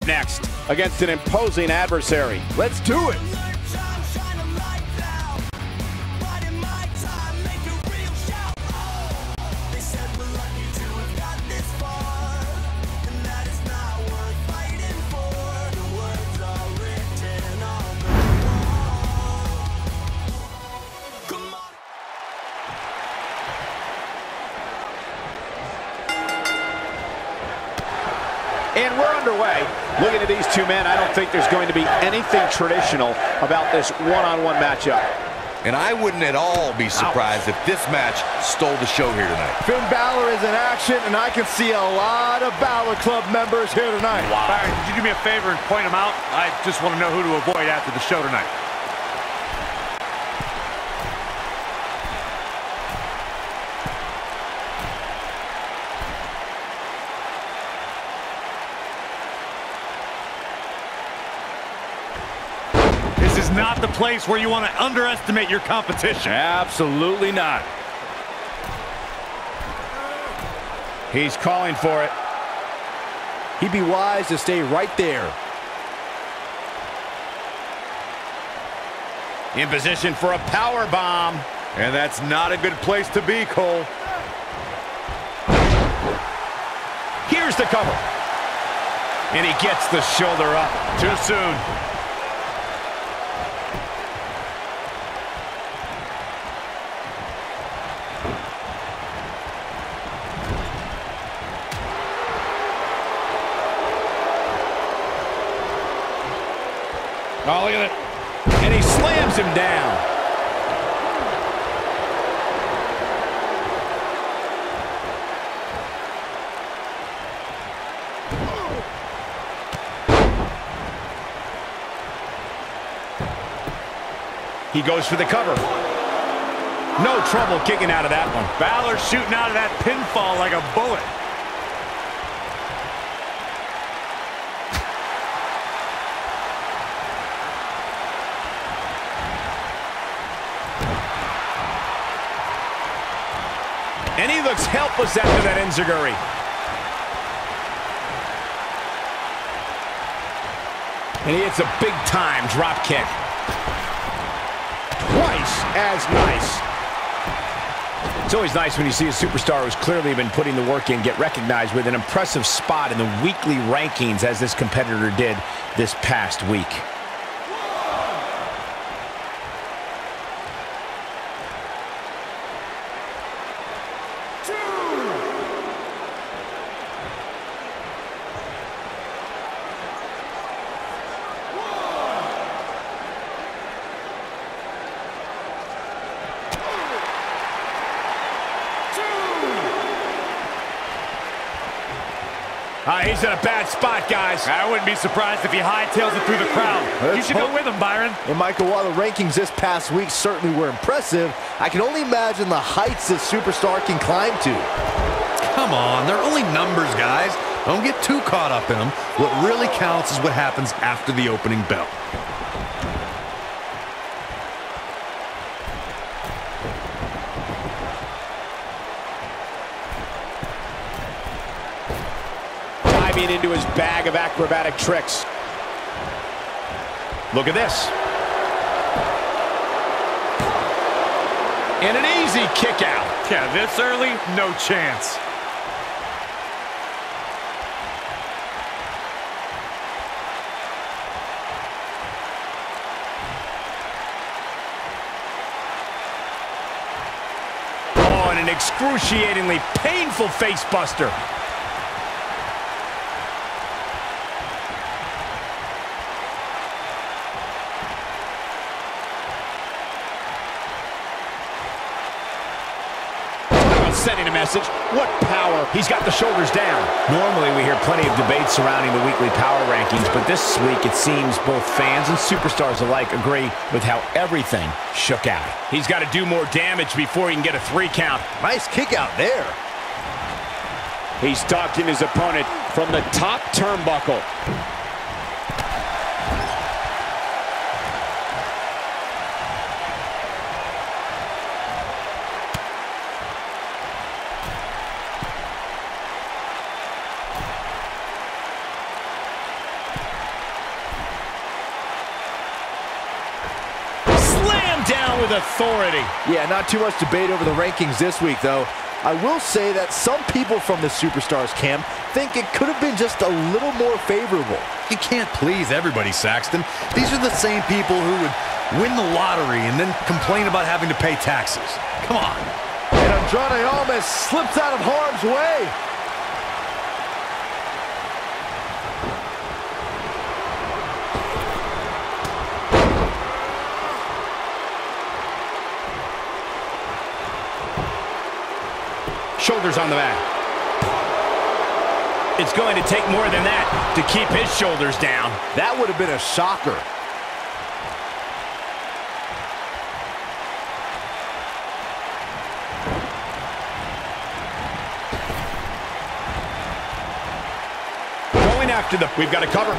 next against an imposing adversary. Let's do it. And we're underway. Looking at these two men, I don't think there's going to be anything traditional about this one-on-one matchup. And I wouldn't at all be surprised if this match stole the show here tonight. Finn Balor is in action, and I can see a lot of Balor Club members here tonight. Wow. Byron, could you do me a favor and point them out? I just want to know who to avoid after the show tonight. This is not the place where you want to underestimate your competition. Absolutely not. He's calling for it. He'd be wise to stay right there. In position for a power bomb. And that's not a good place to be, Cole. Here's the cover. And he gets the shoulder up. Too soon. Oh, look at it. And he slams him down. He goes for the cover. No trouble kicking out of that one. Balor shooting out of that pinfall like a bullet. And he looks helpless after that enziguri. And he hits a big-time drop kick. Twice as nice. It's always nice when you see a superstar who's clearly been putting the work in get recognized with an impressive spot in the weekly rankings, as this competitor did this past week. He's in a bad spot, guys. I wouldn't be surprised if he hightails it through the crowd. You should go with him, Byron. And Michael, while the rankings this past week certainly were impressive, I can only imagine the heights this superstar can climb to. Come on, they're only numbers, guys. Don't get too caught up in them. What really counts is what happens after the opening bell. Into his bag of acrobatic tricks. Look at this. And an easy kick out. Yeah, this early, no chance. Oh, and an excruciatingly painful face buster. Sending a message. What power. He's got the shoulders down. Normally we hear plenty of debate surrounding the weekly power rankings, but this week it seems both fans and superstars alike agree with how everything shook out. He's got to do more damage before he can get a 3 count. Nice kick out there. He's stalking his opponent from the top turnbuckle. down with authority. Yeah, not too much debate over the rankings this week, though. I will say that some people from the Superstars camp think it could have been just a little more favorable. You can't please everybody, Saxton. These are the same people who would win the lottery and then complain about having to pay taxes. Come on. And Andrade Almas slips out of harm's way. Shoulders on the mat. It's going to take more than that to keep his shoulders down. That would have been a shocker. Going after the... We've got to cover.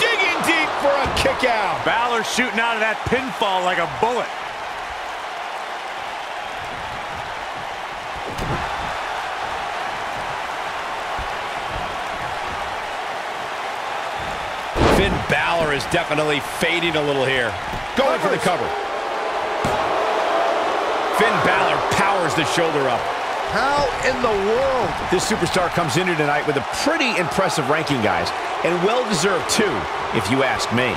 Digging deep for a kick out. Balor shooting out of that pinfall like a bullet. Finn Balor is definitely fading a little here. Going for the cover. Finn Balor powers the shoulder up. How in the world? This superstar comes in here tonight with a pretty impressive ranking, guys. And well-deserved, too, if you ask me.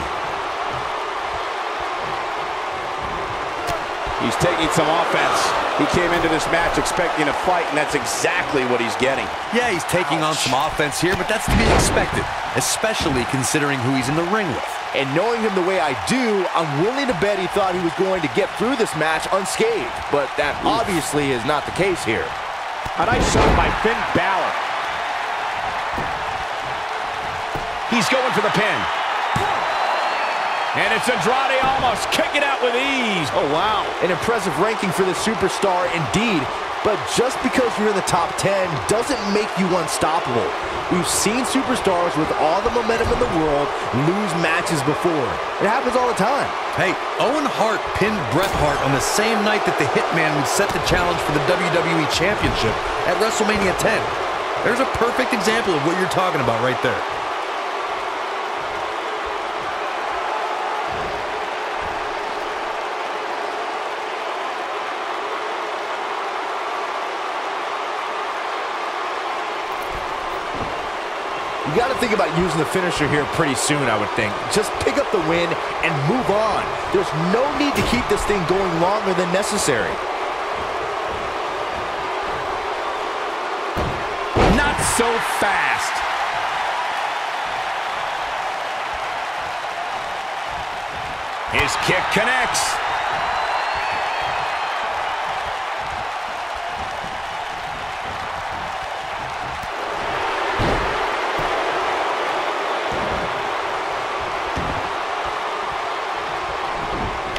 He's taking some offense. He came into this match expecting a fight, and that's exactly what he's getting. Yeah, he's taking on some offense here, but that's to be expected, especially considering who he's in the ring with. And knowing him the way I do, I'm willing to bet he thought he was going to get through this match unscathed. But that obviously is not the case here. A nice shot by Finn Balor. He's going for the pin. And it's Andrade Almas kicking out with ease. Oh, wow. An impressive ranking for the superstar indeed. But just because you're in the top 10 doesn't make you unstoppable. We've seen superstars with all the momentum in the world lose matches before. It happens all the time. Hey, Owen Hart pinned Bret Hart on the same night that the Hitman would set the challenge for the WWE Championship at WrestleMania 10. There's a perfect example of what you're talking about right there. You got to think about using the finisher here pretty soon, I would think. Just pick up the win and move on. There's no need to keep this thing going longer than necessary. Not so fast. His kick connects.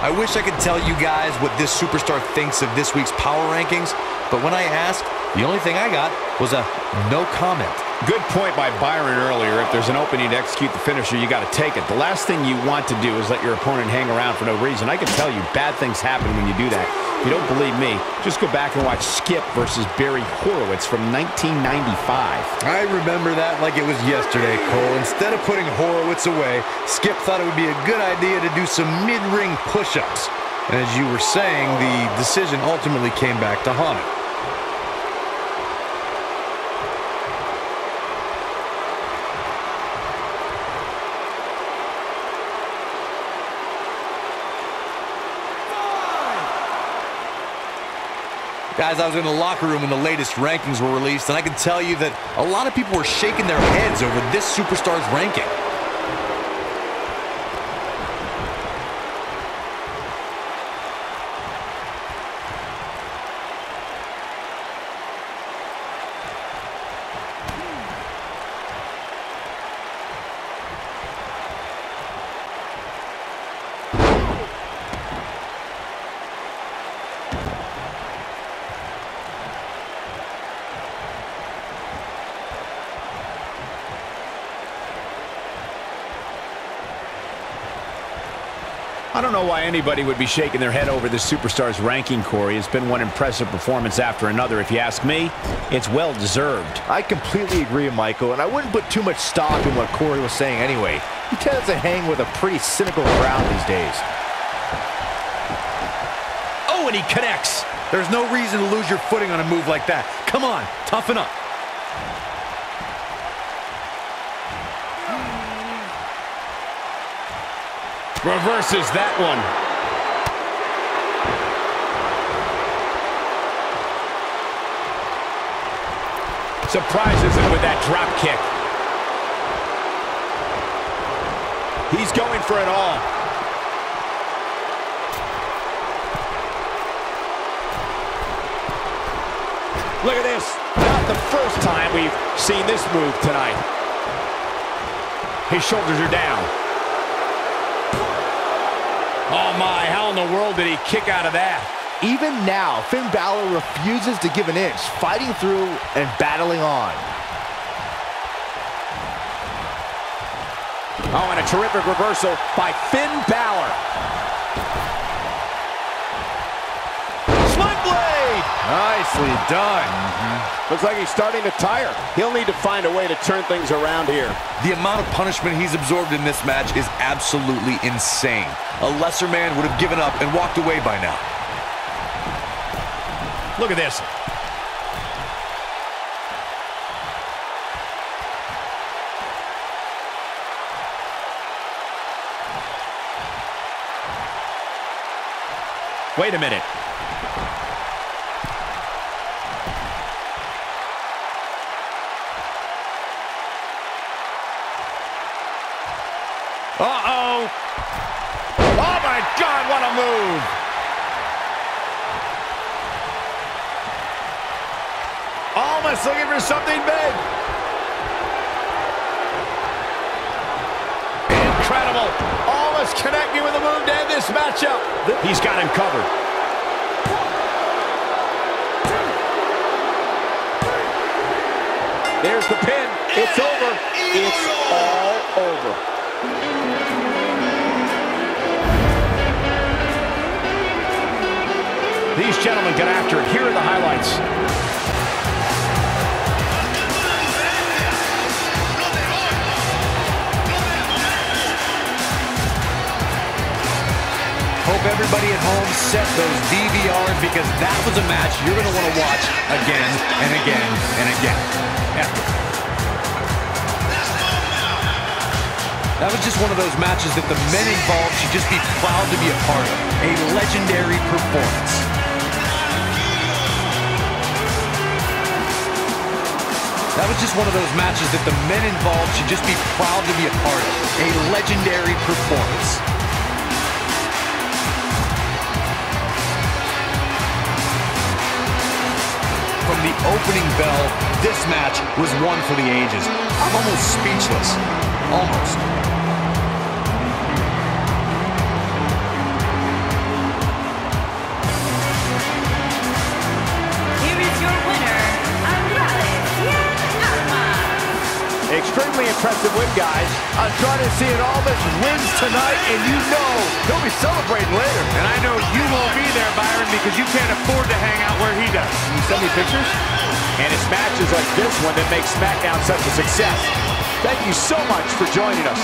I wish I could tell you guys what this superstar thinks of this week's power rankings, but when I asked, the only thing I got was a no comment. Good point by Byron earlier. If there's an opening to execute the finisher, you got to take it. The last thing you want to do is let your opponent hang around for no reason. I can tell you, bad things happen when you do that. If you don't believe me, just go back and watch Skip versus Barry Horowitz from 1995. I remember that like it was yesterday, Cole. Instead of putting Horowitz away, Skip thought it would be a good idea to do some mid-ring push-ups. And as you were saying, the decision ultimately came back to haunt him. Guys, I was in the locker room when the latest rankings were released, and I can tell you that a lot of people were shaking their heads over this superstar's ranking. I don't know why anybody would be shaking their head over this superstar's ranking, Corey. It's been one impressive performance after another. If you ask me, it's well-deserved. I completely agree, Michael, and I wouldn't put too much stock in what Corey was saying anyway. He tends to hang with a pretty cynical crowd these days. Oh, and he connects. There's no reason to lose your footing on a move like that. Come on, toughen up. Reverses that one. Surprises him with that drop kick. He's going for it all. Look at this. Not the first time we've seen this move tonight. His shoulders are down. Oh my, how in the world did he kick out of that? Even now, Finn Balor refuses to give an inch, fighting through and battling on. Oh, and a terrific reversal by Finn Balor. Sling blade! Nicely done. Looks like he's starting to tire. He'll need to find a way to turn things around here. The amount of punishment he's absorbed in this match is absolutely insane. A lesser man would have given up and walked away by now. Look at this. Wait a minute. Uh-oh. Oh, my God, what a move. Almas looking for something big. Incredible. Almas connecting with a move to end this matchup. He's got him covered. There's the pin. It's over. It's all over. These gentlemen got after it. Here are the highlights. Hope everybody at home set those DVRs because that was a match you're going to want to watch again and again and again. Yeah. That was just one of those matches that the men involved should just be proud to be a part of. A legendary performance. That was just one of those matches that the men involved should just be proud to be a part of. A legendary performance. From the opening bell, this match was one for the ages. I'm almost speechless. Almost. Here is your winner, Andrade, Cien, Almas. Extremely impressive win, guys. Andrade Cien Almas wins tonight, and you know he'll be celebrating later. And I know you won't be there, Byron, because you can't afford to hang out where he does. Can you send me pictures? And it's matches like this one that make SmackDown such a success. Thank you so much for joining us.